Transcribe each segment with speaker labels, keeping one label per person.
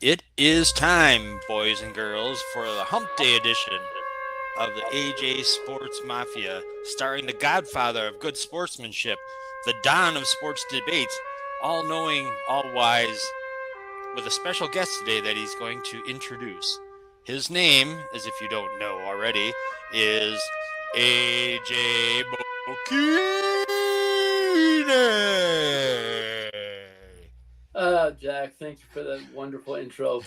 Speaker 1: It is time, boys and girls, for the Hump Day edition of the AJ Sports Mafia, starring the godfather of good sportsmanship, the don of sports debates, all knowing, all wise, with a special guest today that he's going to introduce. His name, as if you don't know already, is AJ Bokine.
Speaker 2: Jack, thank you for that wonderful intro.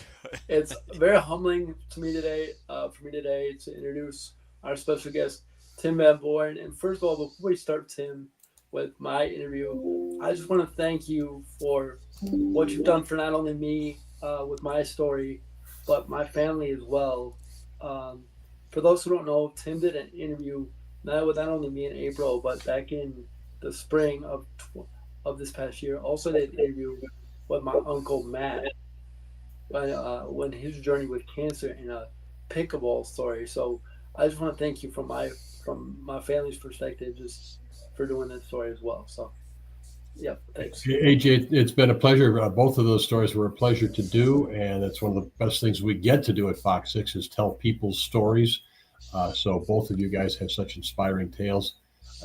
Speaker 2: It's very humbling to me today, for me today, to introduce our special guest, Tim Van Vooren. And first of all, before we start, Tim, with my interview, I just want to thank you for what you've done for not only me with my story, but my family as well. Um, for those who don't know, Tim did an interview not only me in April, but back in the spring of this past year. Also, did an interview with my uncle Matt when his journey with cancer in a pickleball story. So I just want to thank you from my family's perspective, just for doing that story as well. So yeah, thanks.
Speaker 3: AJ, it's been a pleasure. Both of those stories were a pleasure to do, and it's one of the best things we get to do at Fox 6 is tell people's stories. So both of you guys have such inspiring tales.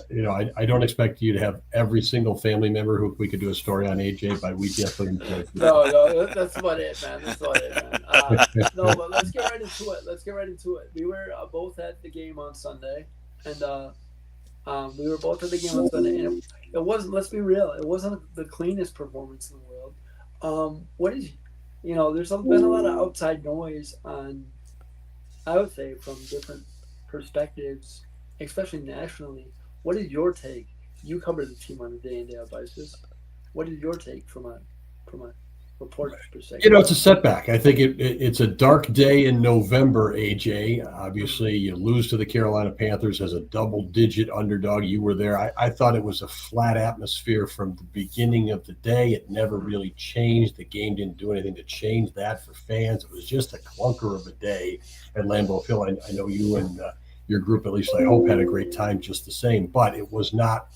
Speaker 3: I don't expect you to have every single family member who we could do a story on AJ, but we definitely enjoy
Speaker 2: No, that's about it, man. That's about it, man. No, but let's get right into it. Let's get right into it. We were both at the game on Sunday, and we were both at the game on Sunday, and it wasn't. Let's be real. It wasn't the cleanest performance in the world. What is, there's been a lot of outside noise on, I would say, from different perspectives, especially nationally. What is your take? You cover the team on a day in day out basis. What is your take from a reporter's perspective?
Speaker 3: It's a setback. I think it's a dark day in November, AJ. Obviously, you lose to the Carolina Panthers as a double-digit underdog. You were there. I thought it was a flat atmosphere from the beginning of the day. It never really changed. The game didn't do anything to change that for fans. It was just a clunker of a day at Lambeau Field. I know you and your group, at least I hope, had a great time just the same, but it was not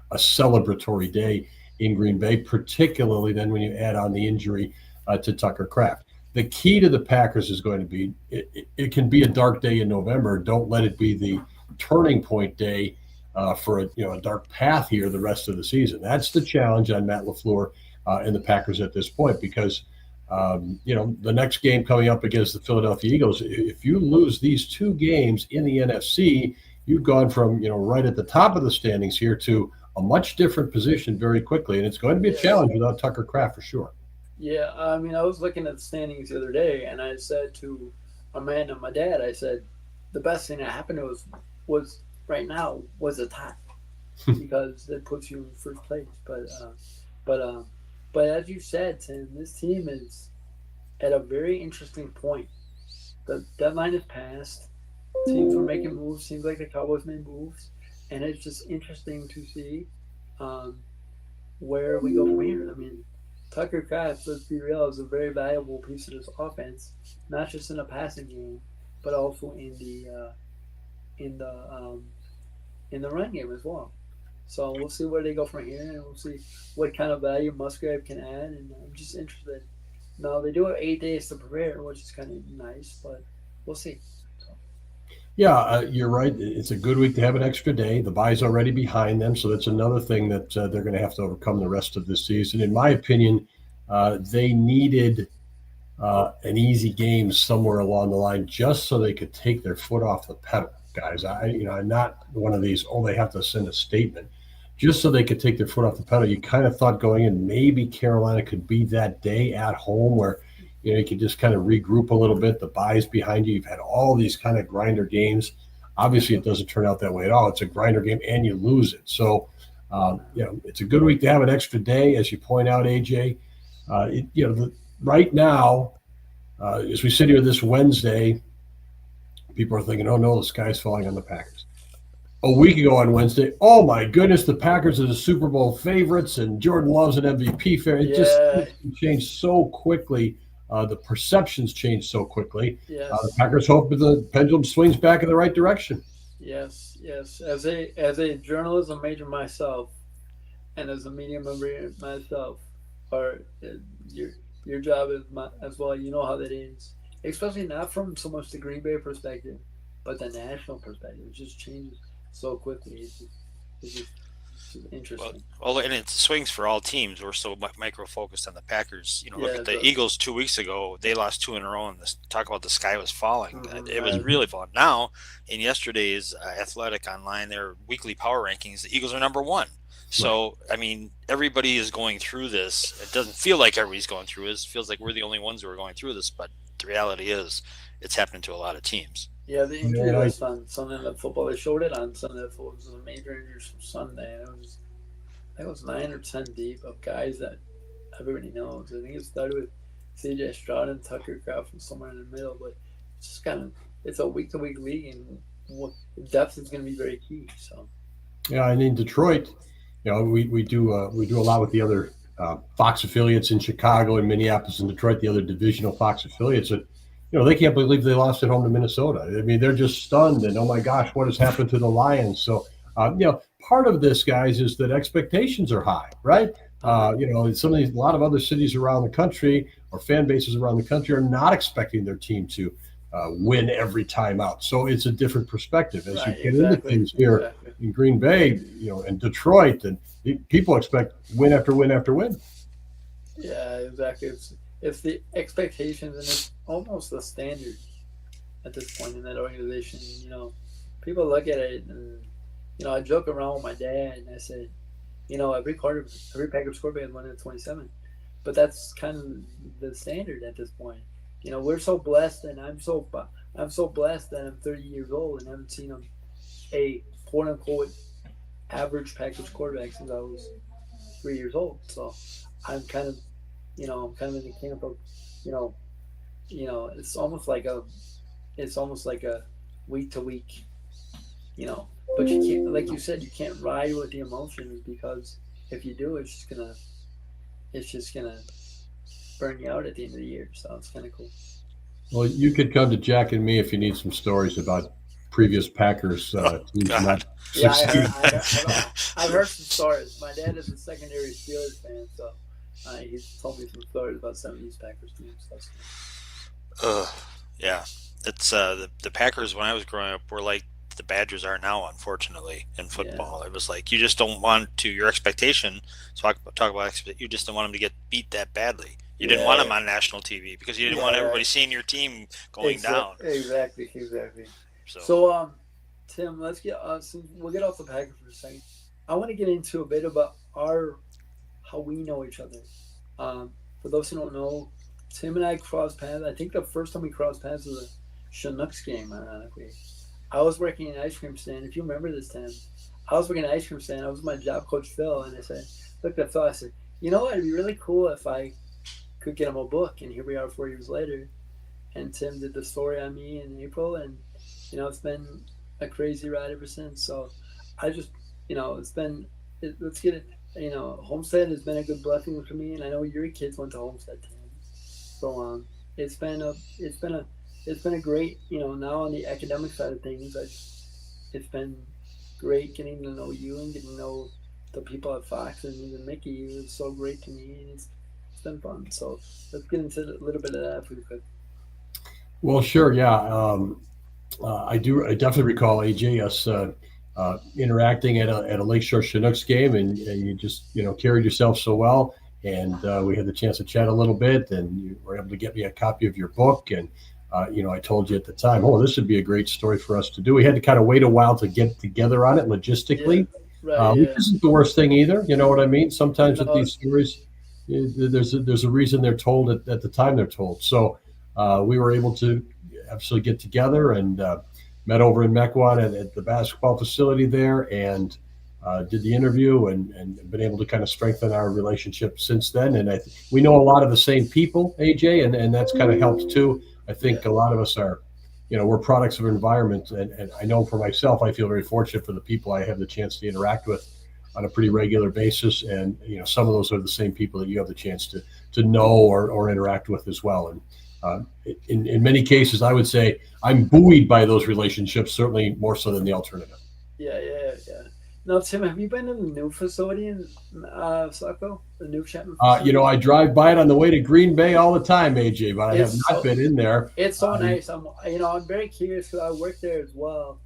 Speaker 3: a celebratory day in Green Bay, particularly then when you add on the injury to Tucker Kraft. The key to the Packers is going to be it can be a dark day in November. Don't let it be the turning point day for a dark path here the rest of the season. That's the challenge on Matt LaFleur and the Packers at this point because the next game coming up against the Philadelphia Eagles, if you lose these two games in the NFC, you've gone from right at the top of the standings here to a much different position very quickly, and it's going to be a challenge without Tucker Kraft for sure.
Speaker 2: Yeah, I mean, I was looking at the standings the other day, and I said to Amanda, my dad, I said, the best thing that happened to us was right now was a tie because it puts you in first place. But but as you said, Tim, this team is at a very interesting point. The deadline is passed. Teams are making moves. Seems like the Cowboys made moves, and it's just interesting to see um, where we go from here. I mean, Tucker Kraft, let's be real, is a very valuable piece of this offense, not just in the passing game, but also in the um, in the run game as well. So we'll see where they go from here, and we'll see what kind of value Musgrave can add. And I'm just interested. Now they do have 8 days to prepare, which is kind of nice, but we'll see. So,
Speaker 3: Yeah, you're right. It's a good week to have an extra day. The bye's already behind them, so that's another thing that they're going to have to overcome the rest of this season. In my opinion, they needed an easy game somewhere along the line just so they could take their foot off the pedal, guys. I'm not one of these. Oh, they have to send a statement. Just so they could take their foot off the pedal. You kind of thought going in, maybe Carolina could be that day at home where you could just kind of regroup a little bit. The bye's behind you. You've had all these kind of grinder games. Obviously, it doesn't turn out that way at all. It's a grinder game, and you lose it. So, it's a good week to have an extra day, as you point out, AJ. Right now, as we sit here this Wednesday, people are thinking, "Oh no, the sky's falling on the Packers." A week ago on Wednesday, oh my goodness, the Packers are the Super Bowl favorites, and Jordan Love's an MVP favorite. It just
Speaker 2: yeah,
Speaker 3: changed so quickly. The perceptions change so quickly. The
Speaker 2: yes,
Speaker 3: Packers hope the pendulum swings back in the right direction.
Speaker 2: yes. As a journalism major myself, and as a media member myself, or you're your job as well. You know how that is, especially not from so much the Green Bay perspective, but the national perspective. It just changes so quickly. It's just
Speaker 1: Well,
Speaker 2: interesting.
Speaker 1: and it swings for all teams. We're so micro focused on the Packers. Look
Speaker 2: Yeah,
Speaker 1: at the Eagles 2 weeks ago. They lost two in a row, and talk about the sky was falling. It was
Speaker 2: right.
Speaker 1: really falling. Now, in yesterday's Athletic Online, their weekly power rankings, the Eagles are number one. So, I mean, everybody is going through this. It doesn't feel like everybody's going through this. It feels like we're the only ones who are going through this. But the reality is, it's happening to a lot of teams.
Speaker 2: Yeah, the injury list on Sunday Night Football. They showed it on Sunday Night Football. It was a major injuries from Sunday. And I think it was 9 or 10 deep of guys that everybody knows. I think it started with C.J. Stroud and Tucker Kraft from somewhere in the middle. But it's just it's a week-to-week league, and depth is going to be very key. So.
Speaker 3: Yeah, and in Detroit, we do a lot with the other Fox affiliates in Chicago and Minneapolis and Detroit, the other divisional Fox affiliates. And, they can't believe they lost at home to Minnesota. I mean, they're just stunned and, oh my gosh, what has happened to the Lions? So, part of this, guys, is that expectations are high, right? A lot of other cities around the country or fan bases around the country are not expecting their team to win every time out. So it's a different perspective as you get into things here in Green Bay, and Detroit, and people expect win after win after win.
Speaker 2: Yeah, exactly. It's the expectations, and it's almost the standard at this point in that organization. People look at it, and I joke around with my dad, and I said, every Packers quarterback won at 27, but that's kind of the standard at this point. We're so blessed, and I'm so blessed that I'm 30 years old and haven't seen a quote unquote average Packers quarterback since I was 3 years old. So I'm kind of in the camp of, it's almost like a week to week, but you can't, like you said, you can't ride with the emotions, because if you do, it's just gonna burn you out at the end of the year. So it's kind of cool.
Speaker 3: Well, you could come to Jack and me if you need some stories about previous Packers teams.
Speaker 2: Yeah, I've heard some stories. My dad is a secondary Steelers fan, so he's told me some stories about some of these Packers teams.
Speaker 1: Yeah, it's the Packers when I was growing up were like the Badgers are now, unfortunately, in football. Yeah. It was like you just don't want to your expectation. Talk about you just don't want them to get beat that badly. You didn't want them on national TV because you didn't want everybody seeing your team going down.
Speaker 2: Exactly. So Tim, let's we'll get off the Packers for a second. I want to get into a bit about how we know each other. For those who don't know, Tim and I crossed paths. I think the first time we crossed paths was a Chinooks game, ironically. I was working in an ice cream stand. If you remember this, Tim, I was working in an ice cream stand. I was with my job coach, Phil, and I looked at Phil. I said, it'd be really cool if I could get him a book. And here we are 4 years later. And Tim did the story on me in April. And, it's been a crazy ride ever since. So I just, let's get it. Homestead has been a good blessing for me. And I know your kids went to Homestead, Tim. So it's been a great, now on the academic side of things, it's been great getting to know you and getting to know the people at Fox and even Mickey. It was so great to me, and it's been fun. So let's get into a little bit of that if we could.
Speaker 3: Well, sure, yeah. I definitely recall, AJ, us interacting at a Lakeshore Chinooks game, and you just, carried yourself so well. And we had the chance to chat a little bit, and you were able to get me a copy of your book. And I told you at the time, this would be a great story for us to do. We had to kind of wait a while to get together on it logistically, which isn't the worst thing either. You know what I mean? Sometimes with these stories, there's a reason they're told at the time they're told. So we were able to absolutely get together and met over in Mequon at the basketball facility there, and did the interview and been able to kind of strengthen our relationship since then. And we know a lot of the same people, AJ, and that's kind of helped too. I think a lot of us are, we're products of environment. And I know for myself, I feel very fortunate for the people I have the chance to interact with on a pretty regular basis. And, some of those are the same people that you have the chance to know or interact with as well. And in many cases, I would say I'm buoyed by those relationships, certainly more so than the alternative.
Speaker 2: Yeah. Now, Tim, have you been to the new facility in Saco? The new Chapman facility?
Speaker 3: I drive by it on the way to Green Bay all the time, AJ, but I have not been in there.
Speaker 2: It's so nice. I'm very curious because I work there as well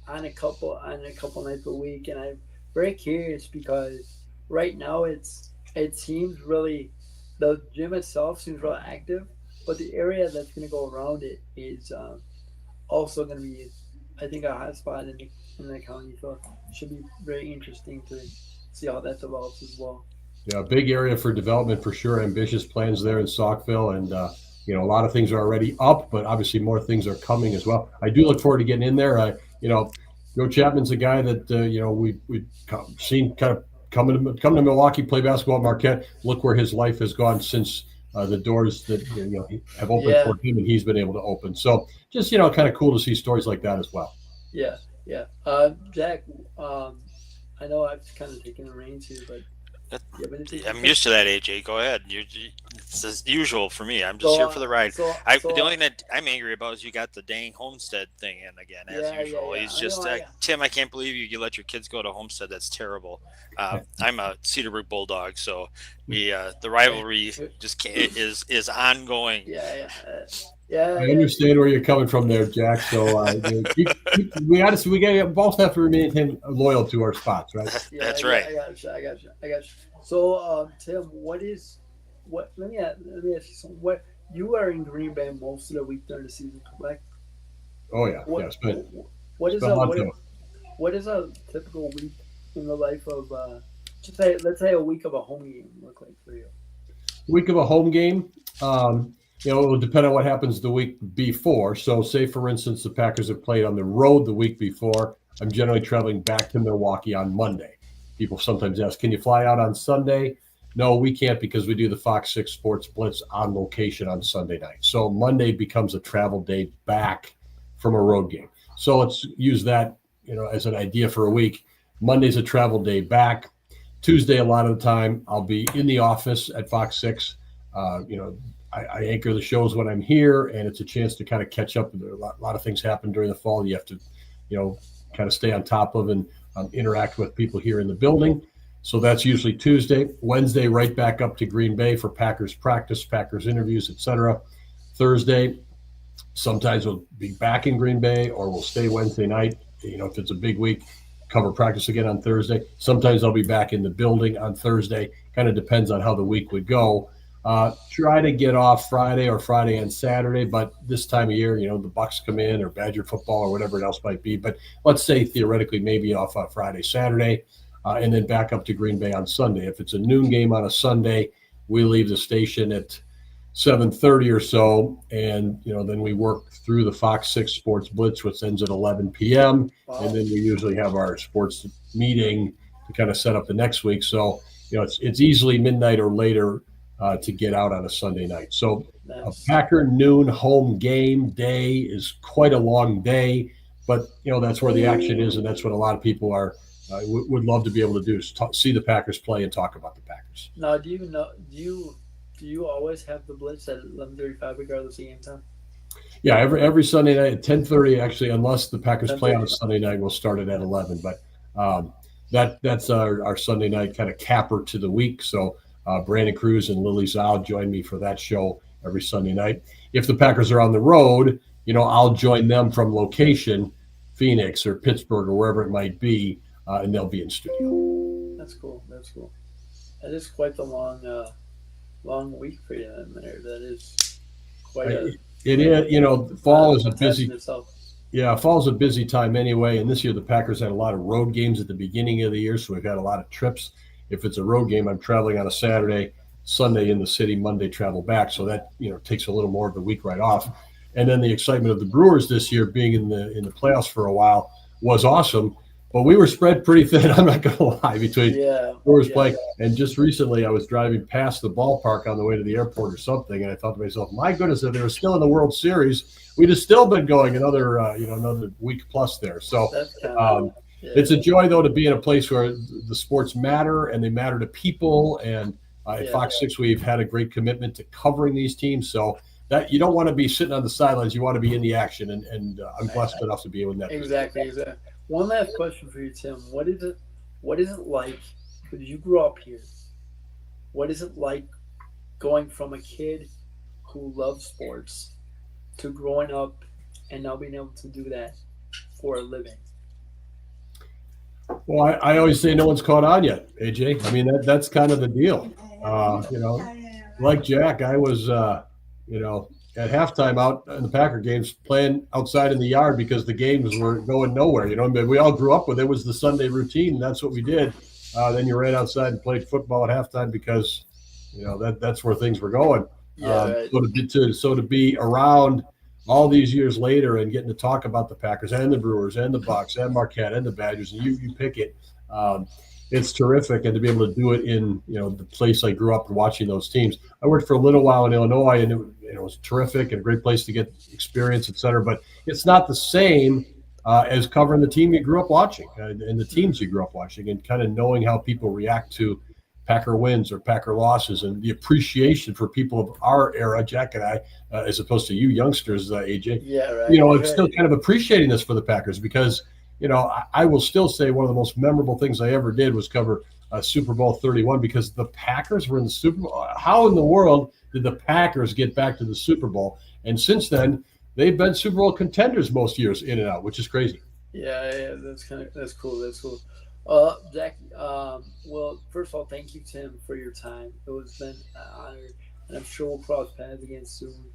Speaker 2: on a couple nights a week, and I'm very curious because right now it seems really, the gym itself seems really active, but the area that's going to go around it is also going to be, I think, a hot spot in the county. So it should be very interesting to see how that develops as well.
Speaker 3: Yeah, big area for development for sure. Ambitious plans there in Saukville, and a lot of things are already up, but obviously more things are coming as well. I do look forward to getting in there. Joe Chapman's a guy that we've seen kind of come to Milwaukee, play basketball at Marquette. Look where his life has gone since the doors that have opened for him, and he's been able to open. So just kind of cool to see stories like that as well.
Speaker 2: Yeah. Jack, I know I've kind of taken the reins here, but
Speaker 1: I'm used to that, AJ. Go ahead. It's as usual for me. I'm just here for the ride. The only thing that I'm angry about is you got the dang Homestead thing in again, as usual. He's just Tim, I can't believe you let your kids go to Homestead. That's terrible. I'm a Cedarbrook Bulldog, so the rivalry just is ongoing.
Speaker 2: Yeah,
Speaker 3: I understand where you're coming from there, Jack. So we both have to remain loyal to our spots, right?
Speaker 1: That's right.
Speaker 2: I got you. So, Tim, let me ask you something. What, you are in Green Bay most of the week during the season, correct?
Speaker 3: Oh yeah.
Speaker 2: What is a typical week in the life of let's say a week of a home game look like for you?
Speaker 3: Week of a home game. It will depend on what happens the week before. So say, for instance, the Packers have played on the road the week before. I'm generally traveling back to Milwaukee on Monday. People sometimes ask, can you fly out on Sunday? No, we can't because we do the Fox 6 Sports Blitz on location on Sunday night. So Monday becomes a travel day back from a road game. So let's use that as an idea for a week. Monday's a travel day back. Tuesday, a lot of the time, I'll be in the office at Fox 6. I anchor the shows when I'm here, and it's a chance to kind of catch up. A lot of things happen during the fall. You have to, kind of stay on top of and interact with people here in the building. So that's usually Tuesday. Wednesday, right back up to Green Bay for Packers practice, Packers interviews, etc. Thursday, sometimes we'll be back in Green Bay, or we'll stay Wednesday night. If it's a big week, cover practice again on Thursday. Sometimes I'll be back in the building on Thursday. Kind of depends on how the week would go. Try to get off Friday or Friday and Saturday, but this time of year, the Bucks come in or Badger football or whatever it else might be. But let's say theoretically maybe off on Friday, Saturday, and then back up to Green Bay on Sunday. If it's a noon game on a Sunday, we leave the station at 7:30 or so, and then we work through the Fox 6 Sports Blitz, which ends at 11 p.m. Wow. And then we usually have our sports meeting to kind of set up the next week. So it's easily midnight or later to get out on a Sunday night. So a Packer noon home game day is quite a long day, but that's where the action is, and that's what a lot of people would love to be able to do, is see the Packers play and talk about the Packers.
Speaker 2: Now, do you always have the blitz at 11:35 regardless of game time?
Speaker 3: Yeah, every Sunday night at 10:30 actually, unless the Packers play on a Sunday night, we'll start it at 11. But that's our Sunday night kind of capper to the week. So Brandon Cruz and Lily Zhao join me for that show every Sunday night. If the Packers are on the road, I'll join them from location, Phoenix or Pittsburgh or wherever it might be, and they'll be in studio.
Speaker 2: That's cool. That is quite the long week for you. That is quite a...
Speaker 3: It is. Fall is a busy... Yeah, fall's a busy time anyway, and this year the Packers had a lot of road games at the beginning of the year, so we've had a lot of trips. If it's a road game, I'm traveling on a Saturday, Sunday in the city, Monday travel back. So that, takes a little more of the week right off. And then the excitement of the Brewers this year being in the playoffs for a while was awesome. But we were spread pretty thin, I'm not going to lie, between Brewers playing. And just recently I was driving past the ballpark on the way to the airport or something, and I thought to myself, my goodness, if they were still in the World Series, we'd have still been going another week plus there. So it's a joy, though, to be in a place where the sports matter and they matter to people. And at Fox 6, we've had a great commitment to covering these teams. So that you don't want to be sitting on the sidelines. You want to be in the action. And I'm blessed enough to be in that.
Speaker 2: Exactly. One last question for you, Tim. What is What is it like? Because you grew up here. What is it like going from a kid who loves sports to growing up and now being able to do that for a living?
Speaker 3: Well, I always say no one's caught on yet, AJ. I mean, that's kind of the deal. Like Jack, I was, at halftime out in the Packer games playing outside in the yard because the games were going nowhere. But we all grew up with it. Was the Sunday routine. That's what we did. Then you ran outside and played football at halftime because, that's where things were going.
Speaker 2: Yeah, right.
Speaker 3: So to be around all these years later and getting to talk about the Packers and the Brewers and the Bucks and Marquette and the Badgers, and you pick it. It's terrific, and to be able to do it in the place I grew up and watching those teams. I worked for a little while in Illinois, and it was terrific and a great place to get experience, et cetera. But it's not the same as covering the team you grew up watching and the teams you grew up watching, and kind of knowing how people react to Packer wins or Packer losses, and the appreciation for people of our era, Jack and I, as opposed to you youngsters, AJ.
Speaker 2: Yeah, right.
Speaker 3: I'm still kind of appreciating this for the Packers because I will still say one of the most memorable things I ever did was cover Super Bowl 31 because the Packers were in the Super Bowl. How in the world did the Packers get back to the Super Bowl? And since then, they've been Super Bowl contenders most years in and out, which is crazy.
Speaker 2: Yeah, that's cool. That's cool. Jack, well, first of all, thank you, Tim, for your time. It was been an honor, and I'm sure we'll cross paths again soon.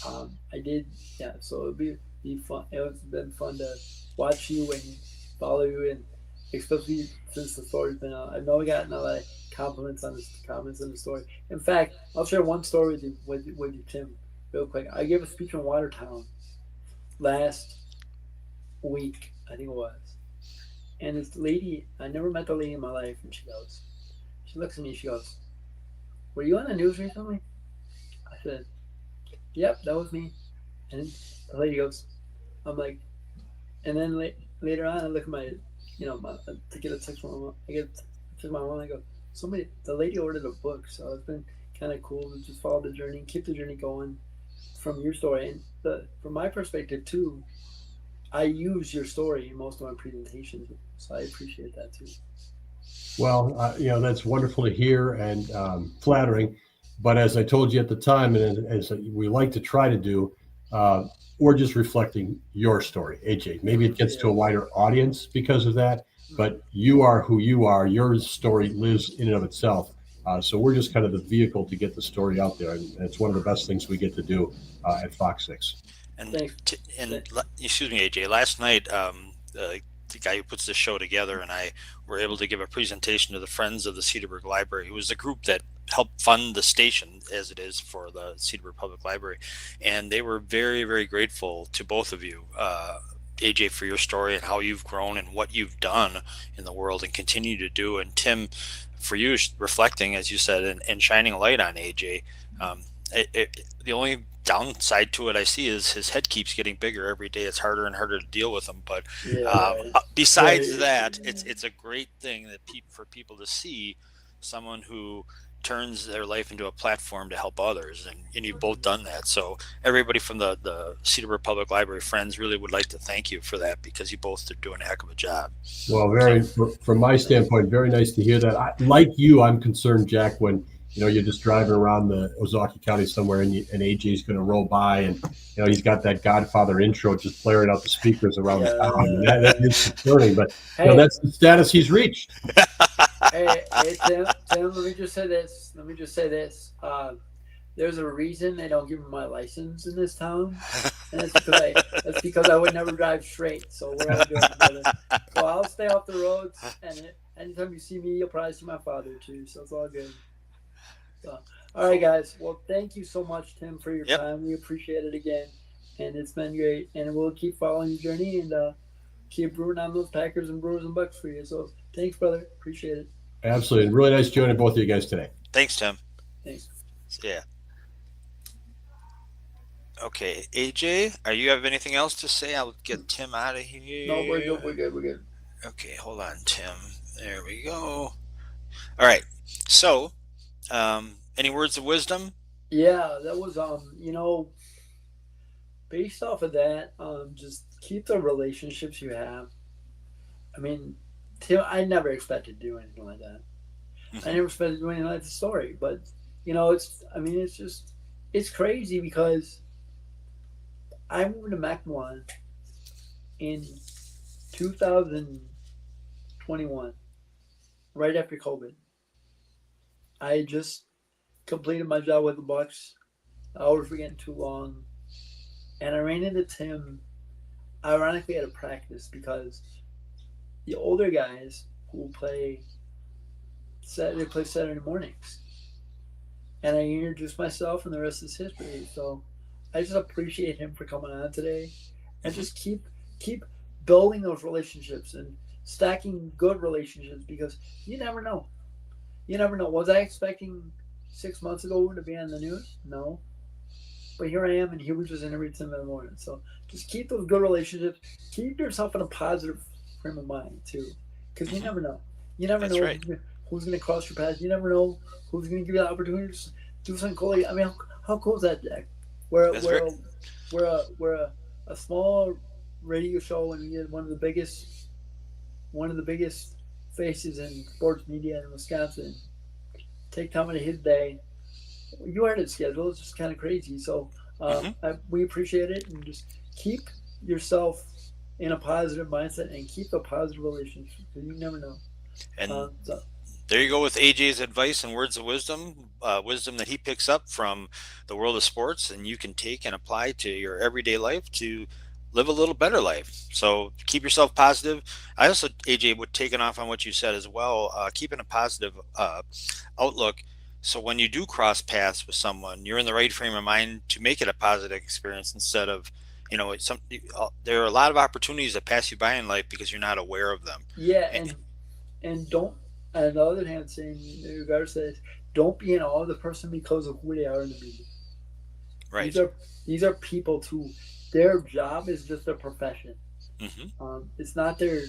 Speaker 2: I did, yeah. So it'll be fun. It's been fun to watch you and follow you, and especially since the story's been out. I know we got a lot of comments on the story. In fact, I'll share one story with you, Tim, real quick. I gave a speech in Watertown last week, I think it was. And this lady, I never met the lady in my life, and she looks at me, she goes, "Were you on the news recently?" I said, "Yep, that was me." And the lady goes, I'm like, and then later on, I look at to get a text from my mom. I get a text from my mom, and I go, the lady ordered a book, so it's been kind of cool to just follow the journey, keep the journey going from your story. And from my perspective, too, I use your story in most of my presentations, so I appreciate that too.
Speaker 3: Well, that's wonderful to hear and flattering. But as I told you at the time, and as we like to try to do, we're just reflecting your story, AJ. Maybe it gets to a wider audience because of that, but you are who you are. Your story lives in and of itself. So we're just kind of the vehicle to get the story out there, and it's one of the best things we get to do at Fox 6.
Speaker 1: Excuse me, AJ. Last night, the guy who puts this show together and I were able to give a presentation to the Friends of the Cedarburg Library, who was the group that helped fund the station as it is for the Cedarburg Public Library, and they were very, very grateful to both of you, AJ, for your story and how you've grown and what you've done in the world and continue to do, and Tim, for you reflecting, as you said, and shining a light on AJ. The only downside to it I see is his head keeps getting bigger every day. It's harder and harder to deal with him. But besides that, it's a great thing that for people to see someone who turns their life into a platform to help others, and you've both done that. So everybody from the Cedarburg Public Library Friends really would like to thank you for that, because you both are doing a heck of a job.
Speaker 3: Well, from my standpoint, very nice to hear that. Like you, I'm concerned, Jack, when you're just driving around the Ozaukee County somewhere, and AJ's going to roll by, and he's got that Godfather intro just flaring out the speakers around the town. And that is concerning, but that's the status he's reached.
Speaker 2: Hey, Tim, let me just say this. There's a reason they don't give me my license in this town, and that's because I would never drive straight. So we're all good together. So I'll stay off the roads, and anytime you see me, you'll probably see my father too. So it's all good. So, all right, guys. Well, thank you so much, Tim, for your time. We appreciate it again, and it's been great. And we'll keep following your journey and keep rooting on those Packers and Brewers and Bucks for you. So thanks, brother. Appreciate it.
Speaker 3: Absolutely. And really nice joining both of you guys today.
Speaker 1: Thanks, Tim.
Speaker 2: Thanks.
Speaker 1: Yeah. Okay, AJ, you have anything else to say? I'll get Tim out of here.
Speaker 2: No, we're good.
Speaker 1: Okay, hold on, Tim. There we go. All right. So, any words of wisdom?
Speaker 2: Yeah, that was based off of that, just keep the relationships you have. I mean, Tim, I never expected to do anything like that. I never expected to do anything like the story. But, it's crazy because I moved to Mequon in 2021, right after COVID. I had just completed my job with the Bucks. Hours were getting too long. And I ran into Tim, ironically, at a practice because the older guys who play Saturday mornings. And I introduced myself, and the rest is history. So I just appreciate him for coming on today, and just keep building those relationships and stacking good relationships because you never know. You never know. Was I expecting 6 months ago to be on the news? No. But here I am, and he was just interviewed Tim Van Vooren. So just keep those good relationships. Keep yourself in a positive frame of mind too, because you never know. You never
Speaker 1: That's
Speaker 2: know
Speaker 1: right.
Speaker 2: who's going to cross your path. You never know who's going to give you the opportunity to do something cool. I mean, how cool is that, Jack? We're a small radio show, and we had one of the biggest faces in sports media in Wisconsin. Take time out of his day. You had it scheduled. It's just kind of crazy. So we appreciate it, and just keep yourself in a positive mindset and keep a positive relationship because you never know.
Speaker 1: And there you go with AJ's advice and words of wisdom, wisdom that he picks up from the world of sports, and you can take and apply to your everyday life to live a little better life. So keep yourself positive. I also, AJ, would taking off on what you said as well, keeping a positive outlook. So when you do cross paths with someone, you're in the right frame of mind to make it a positive experience instead of, there are a lot of opportunities that pass you by in life because you're not aware of them.
Speaker 2: Yeah, and don't. On the other hand, saying in regards to this, don't be in awe of the person because of who they are in the media.
Speaker 1: Right.
Speaker 2: These are people too. Their job is just a profession. It's not their.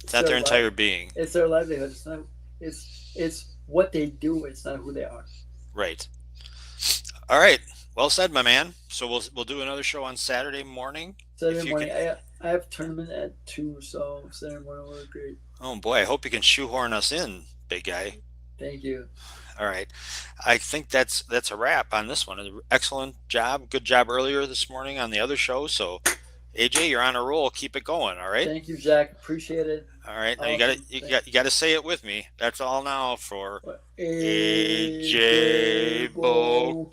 Speaker 1: It's not their entire being.
Speaker 2: It's their livelihood. It's not. It's what they do. It's not who they are.
Speaker 1: Right. All right. Well said, my man. So we'll do another show on Saturday morning.
Speaker 2: Saturday morning. I have a tournament at 2, so Saturday morning will look great.
Speaker 1: Oh boy, I hope you can shoehorn us in, big guy.
Speaker 2: Thank you.
Speaker 1: All right. I think that's a wrap on this one. Excellent job. Good job earlier this morning on the other show. So AJ, you're on a roll. Keep it going. All right.
Speaker 2: Thank you, Jack. Appreciate it.
Speaker 1: All right. Now you got to say it with me. That's all now for AJ Bo.